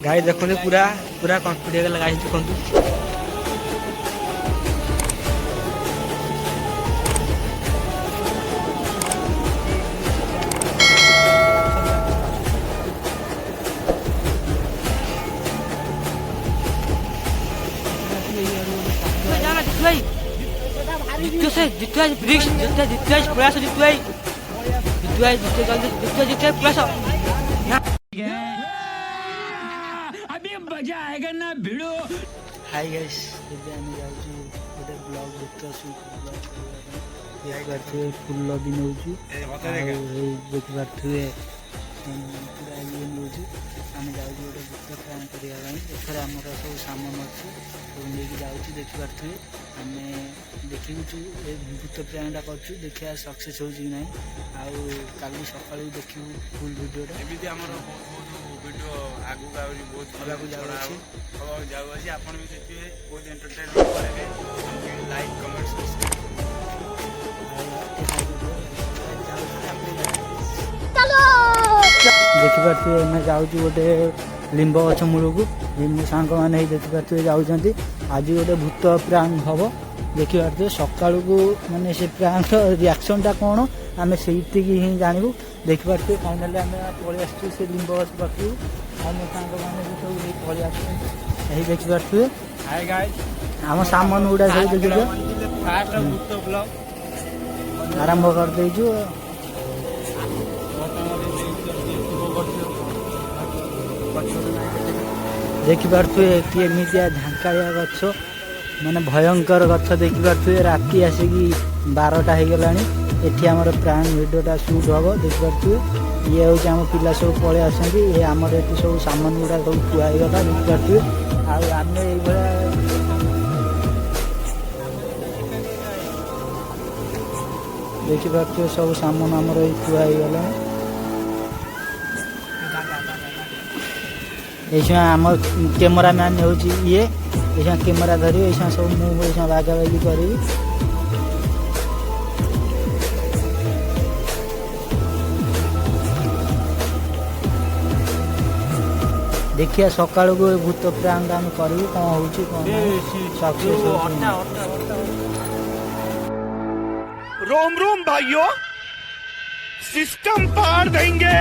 Guys देखो पूरा पूरा कंप्लीट हो गला गाइस देखो अभी मजा आएगा ना भिड़ो। हाय गाइस ଏବେ ଆମେ ଯାଉଛୁ ଗୋଟେ ବ୍ଲଗ ଦେଖିବା ଦେଖିପାରୁଥିବେ ଫୁଲ ବି ନେଉଛୁ ଆଉ ଏଇ ଦେଖିପାରୁଥିବେ ପୁରା ଇଏ ନେଉଛୁ ଆମେ ଯାଉଛୁ ଗୋଟେ ଭୂତ ପ୍ରାଣ କରିବା ପାଇଁ ଏଥର ଆମର ସବୁ ସାମାନ ଅଛି ସବୁ ନେଇକି ଯାଉଛୁ ଦେଖିପାରୁଥିବେ ଆମେ ଦେଖିଛୁ ଏ ଭୂତ ପ୍ରାଣଟା କରୁଛୁ ଦେଖିବା ସକ୍ସେସ୍ ହେଉଛି କି ନାହିଁ ଆଉ କାଲି ସକାଳୁ ଦେଖିବୁ ଫୁଲ୍ ଭିଡ଼ିଓଟା ଏମିତି ଆମର ଭିଡ଼ିଓ ଆଗକୁ ଆହୁରି ବହୁତ ଖରାକୁ ଯାଉଛି ଆପଣ ବି ଦେଖିବେ ବହୁତ ଏଣ୍ଟରଟେନମେଣ୍ଟ କରିବେ ଲାଇକ୍ କମେଣ୍ଟ ସବସ୍କ୍ରାଇବ୍ ଦେଖିପାରୁଥିବେ ଆମେ ଯାଉଛୁ ଗୋଟେ ଲିମ୍ବ ଗଛ ମୂଳକୁ ମୋ ସାଙ୍ଗମାନେ ହେଇ ଦେଖିପାରୁଥିବେ ଯାଉଛନ୍ତି ଆଜି ଗୋଟେ ଭୂତ ପ୍ରାଙ୍କ୍ ହେବ ଦେଖିପାରୁଥିବେ ସକାଳକୁ ମାନେ ସେ ପ୍ରାଙ୍କ୍ର ରିଆକ୍ସନ୍ଟା କ'ଣ ଆମେ ସେଇଠିକି ହିଁ ଜାଣିବୁ ଦେଖିପାରୁଥିବେ ଫାଇନାଲି ଆମେ ପଳେଇ ଆସିଛୁ ସେ ଲିମ୍ବ ଗଛ ପାଖକୁ ଆଉ ମୋ ସାଙ୍ଗମାନେ ବି ସବୁ ହେଇ ପଳେଇ ଆସୁଛନ୍ତି ଏହି ଦେଖିପାରୁଥିବେ ହାଇ ଗାଇସ୍ ଆମ ସାମାନ ଗୁଡ଼ା ସବୁ ଦେଖିବେ ଫାଷ୍ଟ ଭୂତ ବ୍ଲଗ ଆରମ୍ଭ କରିଦେଇଛୁ ଦେଖିପାରୁଥିବେ କି ଏମିତିଆ ଝାଙ୍କାଳିଆ ଗଛ ମାନେ ଭୟଙ୍କର ଗଛ ଦେଖିପାରୁଥିବେ ରାତି ଆସିକି 12ଟା ହେଇଗଲାଣି ଏଠି ଆମର ପ୍ରାଙ୍କ୍ ଭିଡ଼ିଓଟା ସୁଟ୍ ହେବ ଦେଖିପାରୁଥିବେ ଇଏ ହେଉଛି ଆମ ପିଲା ସବୁ ପଳେଇ ଆସନ୍ତି ଏ ଆମର ଏଠି ସବୁ ସାମାନ ଗୁଡ଼ା ସବୁ ଥୁଆ ହେଇଗଲା ଦେଖିପାରୁଥିବେ ଆଉ ଆମେ ଏଇଭଳିଆ ଦେଖିପାରୁଥିବେ ସବୁ ସାମାନ ଆମର ଏଇ ଥୁଆ ହେଇଗଲାଣି এইসময় আমার ক্যামেরাম্যান হচ্ছে ইয়ে এইসময় ক্যামেরা ধরিবে এইসময় সব মু এইসময় বাগাবাগি করবি ଦେଖିବା ସକାଳକୁ ଭୂତ ପ୍ରାଙ୍କ୍ ଆମେ କରିବୁ କ'ଣ ହେଉଛି କ'ଣ ସକ୍ସେସ୍ रोम रोम भाइयों, सिस्टम पार देंगे।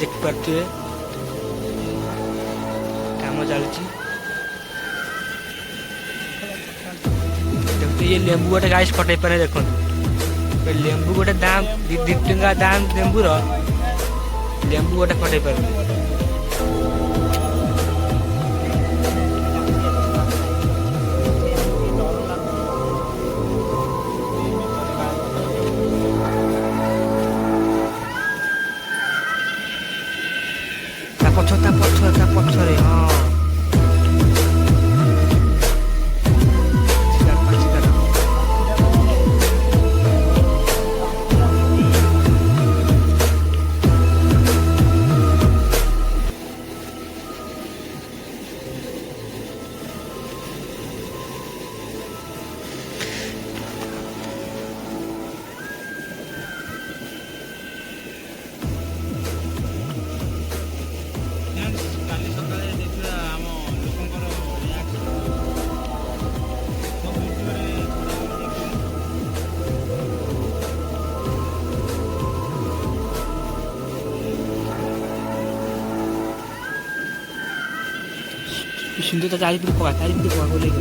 ଦେଖିପାରୁଥିବେ କାମ ଚାଲିଛି। ଦେଖନ୍ତୁ ଇଏ ଲେମ୍ବୁ ଗୋଟେ ଗାଇସ୍ କଟେଇ ପାରେ। ଦେଖନ୍ତୁ ଲେମ୍ବୁ ଗୋଟେ ଦାମ 2 ଟଙ୍କା ଦାମ ଲେମ୍ବୁର, ଲେମ୍ବୁ ଗୋଟେ କଟେଇ ପାରେ। ତା ପଛରେ ହଁ କାଲି ସକାଳେ ଦେଖିବା ଆମ ଲୋକଙ୍କର ସୁନ୍ଦର ତା ଚାରିପଟେ ପକା ବୋଲେଇ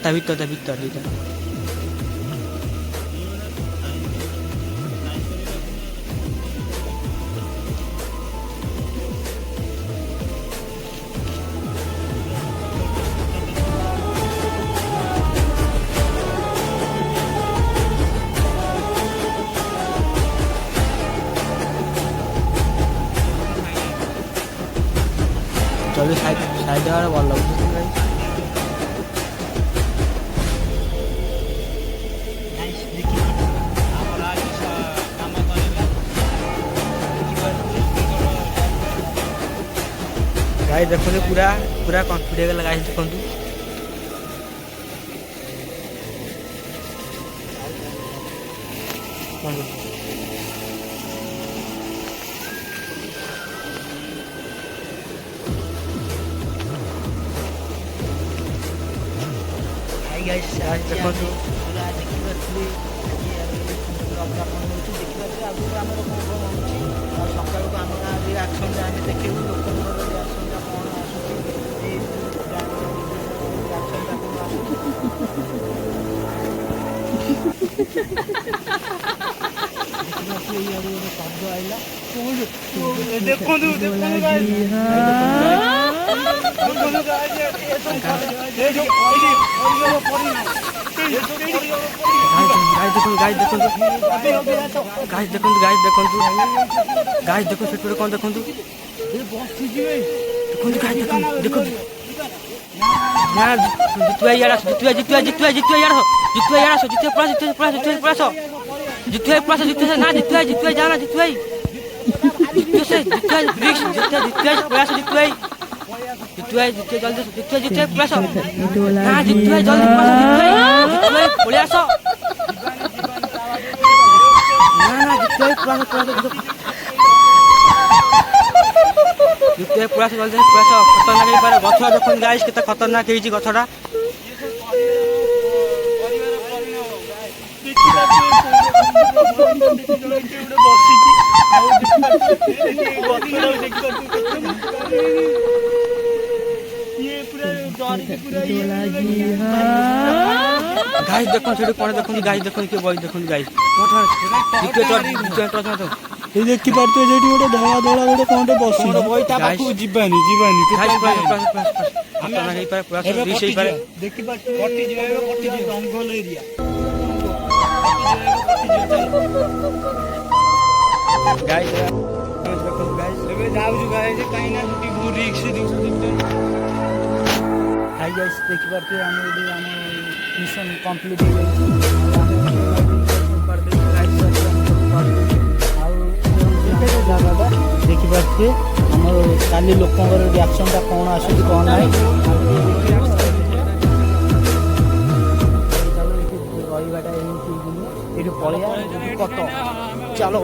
ତା ଭିତରେ ଦିଟା ଜଲ୍ଦି ସାଇଡ୍ ଦେବାର ଭଲ ଲାଗୁଛି। गाइस देखो पूरा पूरा कम्प्लीट हो गला गाइस देखो गाइस देखो सकाल को आम रिएक्शन आम देखू लोक रिएक्शन कौन शब्द आईला गाइस देखो सेट कौन देखो खतरनाक गछ देखो गाइस के खतरनाक गछटा गाइस देखो से कौन देखो गाइस देखो के बॉय देखो गाइस ये देखि पारते जेठी गोटे धला धला गोटे कोनटे बसी बॉय ता पाखु जीवानी खतरनाक हे पारे पूरा रिस हे पारे देखि पारते कटि जे जंगल एरिया गाइस देखो गाइस एबे जाऊ गाइस काइना छुट्टी बहुत रिस्क दिस हाय गाइस देखि पारते हम मिशन कंप्लीट हो गई देखिपारे आम काली लोकर रिएक्शन कौन आस कौन ना ଏଇଠୁ ପଳେଇବା କଟ ଚାଲ।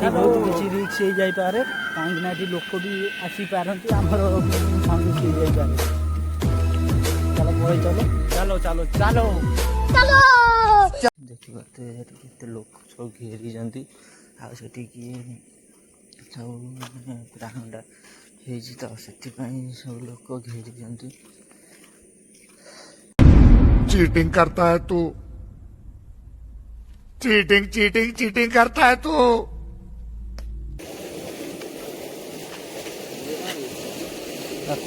ଏଠି ବହୁତ କିଛି ରିକ୍ସ ହେଇଯାଇପାରେ କାହିଁକିନା ଏଠି ଲୋକ ବି ଆସିପାରନ୍ତି ଆମର ସାଙ୍ଗକୁ ହେଇଯାଇପାରେ। ଚାଲ ପଳେଇ ଚାଲ ଚାଲ ଚାଲ ଚାଲ ଦେଖିପାରୁଥିବେ ସେଠି କେତେ ଲୋକ ସବୁ ଘେରିଛନ୍ତି ଆଉ ସେଠିକି ସବୁ ମାନେ ପ୍ରାଣଟା ହେଇଛି ତ ସେଥିପାଇଁ ସବୁ ଲୋକ ଘେରିଛନ୍ତି। चीटिंग करता है तू चीटिंग चीटिंग चीटिंग करता है तू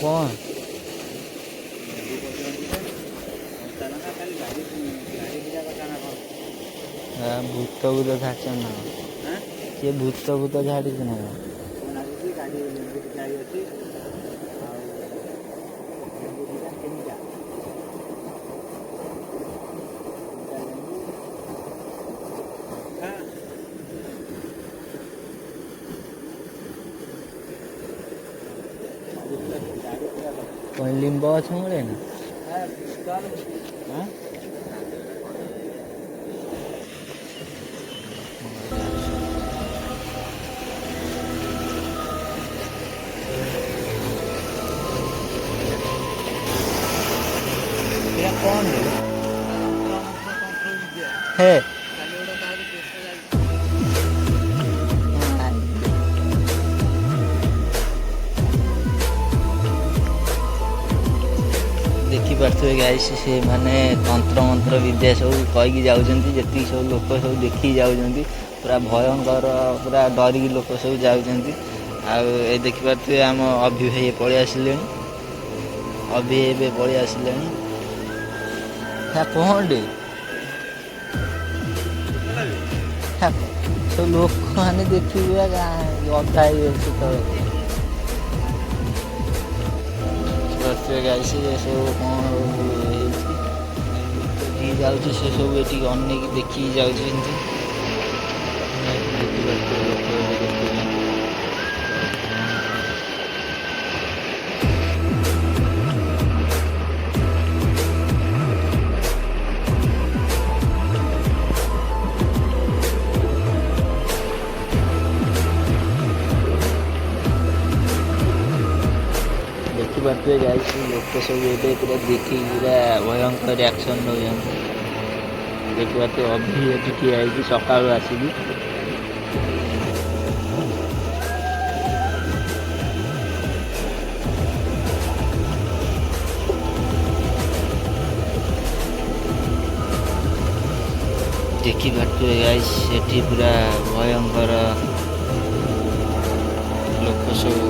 କଣ ଭୂତ ଭୂତ ଝାଡ଼ିଛ ନା କିଏ ଭୂତ ଭୂତ ଝାଡ଼ିଛି ନା କଣ ଲିମ୍ବ ଗଛ ମିଳେ ନା କଣ ହେ ଦେଖିପାରୁଥିବେ ଗାଇସ୍ ସେମାନେ ତନ୍ତ୍ରମନ୍ତ୍ର ବିଦ୍ୟା ସବୁ କହିକି ଯାଉଛନ୍ତି। ଯେତିକି ସବୁ ଲୋକ ସବୁ ଦେଖିକି ଯାଉଛନ୍ତି ପୁରା ଭୟଙ୍କର ପୁରା ଡରିକି ଲୋକ ସବୁ ଯାଉଛନ୍ତି। ଆଉ ଏ ଦେଖିପାରୁଥିବେ ଆମ ଅଭି ଭାଇ ପଳେଇ ଆସିଲେଣି। ଅଭି ଏବେ ପଳେଇ ଆସିଲେଣି। କଣଟେ ସବୁ ଲୋକମାନେ ଦେଖିବେ ଅଧା ହେଇଯାଉଛି ତ ଗାଈ ସେ ସବୁ କଣ ହେଇଛି ଯାଉଛି ସେ ସବୁ ଏଠିକି ଅନେଇକି ଦେଖିକି ଯାଉଛନ୍ତି। ଦେଖିପାରୁଥିବେ ଗାଈ ଲୋକ ସବୁ ଏବେ ପୁରା ଦେଖିକି ପୁରା ଭୟଙ୍କର ରିଆକ୍ସନ୍ ନେଉଛନ୍ତି। ଦେଖିପାରୁଥିବେ ଅଭି ଏଠି ଠିଆ ହେଇକି ସକାଳୁ ଆସିକି ଦେଖିପାରୁଥିବେ ଗାଈ ସେଠି ପୁରା ଭୟଙ୍କର ଲୋକ ସବୁ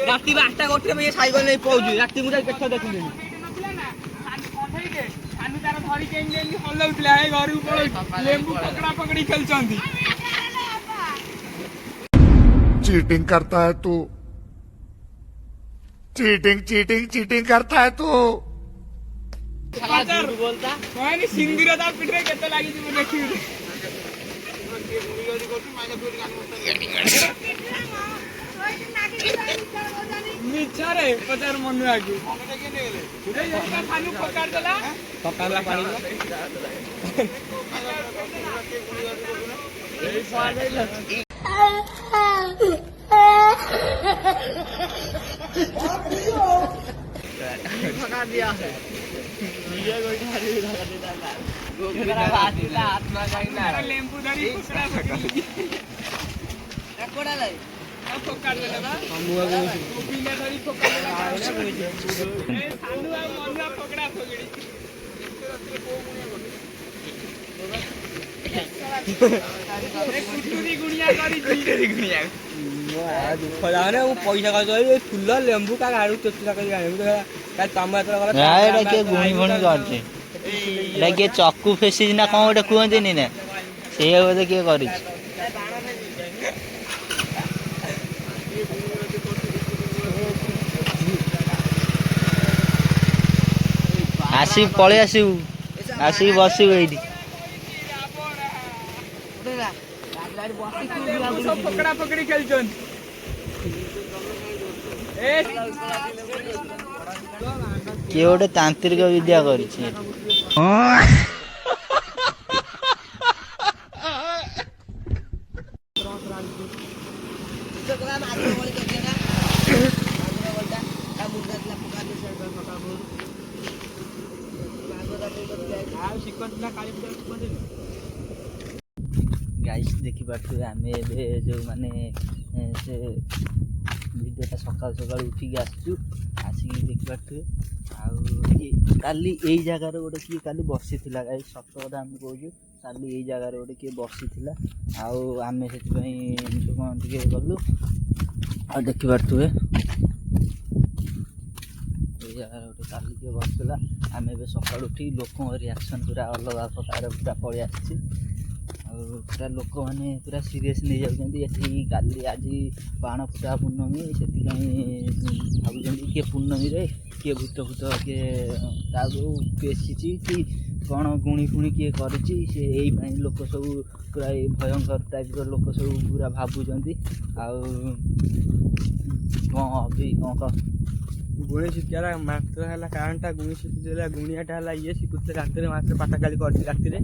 ରାତି 8ଟା ଗୋଟିଏ ମୁଁ ସାଇକେଲ ନେଇ ପଳଉଛି ରାତି ମୁଁ ଯାଇ ଦେଖ ଦେଖିଲିନି ତାର ଧରିକି ଏମିତି ହଲଉଥିଲା ଏ ଘରକୁ ପଳଉଛି ଲେମ୍ବୁ ପକଡ଼ା ପକଡ଼ି ଖେଳୁଛନ୍ତି चीटिंग करता है तू चीटिंग चीटिंग चीटिंग करता है तू କହିନି ସିନ୍ଦିର ତା ପିଠିରେ କେତେ ଲାଗିଛି ମୁଁ ଦେଖିବି ମିଛରେ ପଚାର ମନୁଆକୁ ପକାଡିଦେଲା ପକାଡିଲା ପାଣି ଲେମ୍ବୁ ଧରି ପଇସା ଫୁଲ ଲେମ୍ବୁ କା ଗାଡୁ ଚେଷ୍ଟା କରି କିଏ ଚକୁ ଫେସିଛି ନା କଣ ଗୋଟେ କୁହନ୍ତିନି ନା ସେଇଆ ବୋଧେ କିଏ କରିଛି ଆସିବୁ ପଳେଇ ଆସିବୁ ଆସିକି ବସିବୁ ଏଇଠି ପକଡ଼ା ପକଡ଼ି ଖେଳୁଛନ୍ତି କିଏ ଗୋଟେ ତାନ୍ତ୍ରିକ ବିଦ୍ୟା କରିଛି ଗାଇସ୍ ଦେଖିପାରୁଥିବେ ଆମେ ଏବେ ଯେଉଁମାନେ ସେ ଭିଡ଼ିଓଟା ସକାଳୁ ସକାଳୁ ଉଠିକି ଆସିଛୁ ଆସିକି ଦେଖିପାରୁଥିବେ ଆଉ କାଲି ଏଇ ଜାଗାରେ ଗୋଟେ କିଏ କାଲି ବସିଥିଲା ଗାଇସ୍ ସତ କଥା ଆମେ କହୁଛୁ କାଲି ଏଇ ଜାଗାରେ ଗୋଟେ କିଏ ବସିଥିଲା ଆଉ ଆମେ ସେଥିପାଇଁ କ'ଣ ଟିକେ ଗଲୁ ଆଉ ଦେଖିପାରୁଥିବେ ଏଇ ଜାଗାରେ ଗୋଟେ କାଲି କିଏ ବସିଥିଲା ଆମେ ଏବେ ସକାଳୁ ଉଠିକି ଲୋକଙ୍କ ରିଆକ୍ସନ୍ ପୁରା ଅଲଗା ପ୍ରକାର ପୁରା ପଳେଇ ଆସିଛି ଆଉ ପୁରା ଲୋକମାନେ ପୁରା ସିରିୟସ୍ ନେଇଯାଉଛନ୍ତି ଏଠି କାଲି ଆଜି ବାଣ ଫୁଟା ପୂର୍ଣ୍ଣମୀ ସେଥିପାଇଁ ଭାବୁଛନ୍ତି କିଏ ପୂର୍ଣ୍ଣମୀରେ କିଏ ଭୂତ କିଏ କାହାକୁ ପେଶିଛି କି କ'ଣ ଗୁଣି ଫୁଣି କିଏ କରିଛି ସେ ଏଇପାଇଁ ଲୋକ ସବୁ ପୁରା ଏଇ ଭୟଙ୍କର ଟାଇପ୍ର ଲୋକ ସବୁ ପୁରା ଭାବୁଛନ୍ତି ଆଉ କ'ଣ ଅଭି କ'ଣ କହ ଗୁଣି ଶିଖିବାର ମାତ୍ର ହେଲା କାରଣଟା ଗୁଣି ଶିଖୁଥିଲା ଗୁଣିଆଟା ହେଲା ଇଏ ଶିଖୁଥିଲେ ରାତିରେ ମାତ୍ର ପାଠ କାଲି କରିଛି ରାତିରେ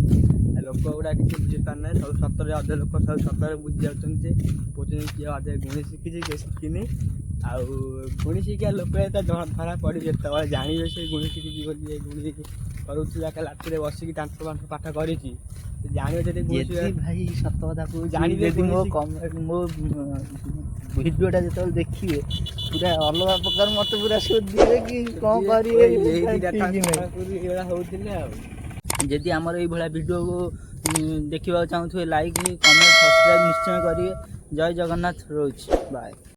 ଲୋକ ଗୁଡ଼ା କିଛି ବୁଝିପାରୁନାହିଁ ସବୁ ସତରେ ଅଧେ ଲୋକ ସବୁ ସତରେ ବୁଝି ଯାଉଛନ୍ତି ଯେ କହୁଛନ୍ତି କିଏ ଅଧେ ଗୁଣି ଶିଖିଛି କିଏ ଶିଖିନି ଆଉ ଗୁଣି ଶିଖିବା ଲୋକ ଏତେ ଧରା ପଡ଼ିବ ଯେତେବେଳେ ଜାଣିବେ ସେ ଗୁଣି ଶିଖିଛି ବୋଲି ଗୁଣି କରୁଥିଲା କାଲି ରାତିରେ ବସିକି ତାଙ୍କ ପାଠ କରିଛି ଜାଣିବେ ଯଦି ଭାଇ ସତ କଥା ଜାଣିବେ ମୋ ଭିଡ଼ିଓଟା ଯେତେବେଳେ ଦେଖିବେ ପୁରା ଅଲଗା ପ୍ରକାର ମତେ ପୁରା ଶୋଧିବେ କି କ'ଣ କରିବେ ହଉଥିଲେ ଆଉ ଯଦି ଆମର ଏଇଭଳିଆ ଭିଡ଼ିଓକୁ ଦେଖିବାକୁ ଚାହୁଁଥିବେ ଲାଇକ୍ କମେଣ୍ଟ ସବସ୍କ୍ରାଇବ୍ ନିଶ୍ଚୟ କରିବେ ଜୟ ଜଗନ୍ନାଥ ରହୁଛି ବାଏ।